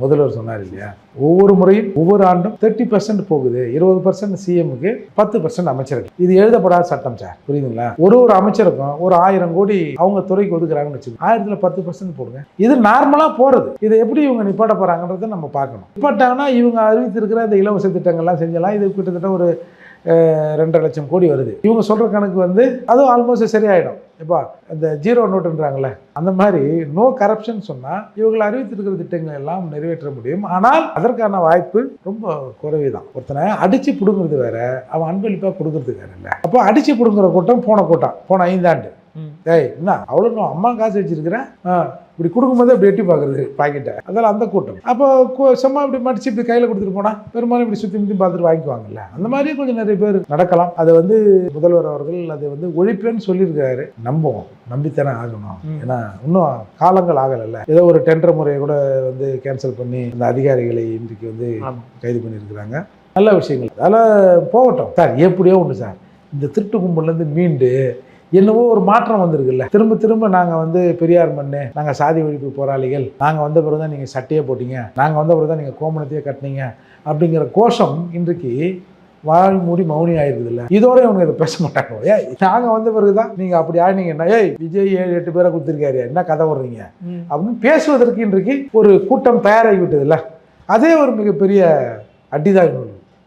முதல்வர் சொன்னார் இல்லையா, ஒவ்வொரு முறையும் ஒவ்வொரு ஆண்டும் 30% போகுது, 20% சிஎம்முக்கு, 10% அமைச்சருக்கு. இது எழுதப்படாத சட்டம் சார், புரியுதுங்களா? ஒரு அமைச்சருக்கும் ஒரு 1000 கோடி அவங்க துறைக்கு ஒதுக்குறாங்கன்னு வச்சுக்கோங்க, 1000ல் 10% போடுங்க. இது நார்மலா போறது. இதை எப்படி இவங்க நிப்பாட்ட போறாங்கன்றதை நம்ம பார்க்கணும். நிப்பாட்டாங்கன்னா இவங்க அறிவித்திருக்கிற இந்த இலவச திட்டங்கள்லாம் செஞ்சலாம். இது கிட்டத்தட்ட ஒரு 2.5 லட்சம் கோடி வருது. இவங்க சொல்ற கணக்கு வந்து அதுவும் ஆல்மோஸ்ட் சரியாயிடும். இப்போ இந்த 0 நோட்டுன்றாங்களே, அந்த மாதிரி நோ கரப்ஷன் சொன்னா இவங்களை அறிவித்திருக்கிற திட்டங்கள் எல்லாம் நிறைவேற்ற முடியும். ஆனால் அதற்கான வாய்ப்பு ரொம்ப குறைவுதான். ஒருத்தனை அடிச்சு பிடுங்கிறது வேற, அவன் அன்பளிப்பா கொடுக்கறது வேற இல்லை. அப்போ அடிச்சு பிடுங்குற கூட்டம் போன 5 ஆண்டு. ஏய் என்ன அவ்வளோ அம்மா காசு வச்சிருக்கிறேன், இப்படி கொடுக்கும்போது அப்படி எட்டி பார்க்குறது பாக்கெட்டை, அதெல்லாம் அந்த கூட்டம். அப்போ சும்மா இப்படி மடிச்சு இப்படி கையில் கொடுத்துட்டு போனால் பெரும்பாலும் இப்படி சுற்றி முற்றி பார்த்துட்டு வாங்கிக்குவாங்கல்ல. அந்த மாதிரியே கொஞ்சம் நிறைய பேர் நடக்கலாம். அதை வந்து முதல்வர் அவர்கள் அதை வந்து ஒழிப்பேன்னு சொல்லியிருக்காரு. நம்புவோம், நம்பித்தானே ஆகணும். ஏன்னா இன்னும் காலங்கள் ஆகலைல்ல. ஏதோ ஒரு டெண்டர் முறையை கூட வந்து கேன்சல் பண்ணி அந்த அதிகாரிகளை இன்றைக்கு வந்து கைது பண்ணியிருக்கிறாங்க. நல்ல விஷயங்கள் அதெல்லாம் போகட்டும் சார். எப்படியோ ஒன்று சார், இந்த திருட்டு கும்பல்லேருந்து மீண்டு என்னவோ ஒரு மாற்றம் வந்திருக்குல்ல. திரும்ப நாங்கள் வந்து பெரியார் மண்ணு, நாங்கள் சாதி ஒழிப்பு போராளிகள், நாங்கள் வந்த பிறகு தான் நீங்கள் சட்டையே போட்டீங்க, நாங்கள் வந்த பிறகு தான் நீங்கள் கோமணத்தையே கட்டினீங்க அப்படிங்கிற கோஷம் இன்றைக்கு வாய் மூடி மௌனி ஆயிருக்குது இல்லை. இதோட இவங்க இதை பேச மாட்டாங்க. ஏய் நாங்கள் வந்த பிறகு தான் நீங்கள் அப்படி ஆனீங்கன்னா, ஏய் விஜய் 7-8 பேரை கொடுத்துருக்காரு, என்ன கதை விடுறீங்க அப்படின்னு பேசுவதற்கு இன்றைக்கு ஒரு கூட்டம் தயாராகி விட்டது இல்லை. அதே ஒரு மிகப்பெரிய அடிதான்.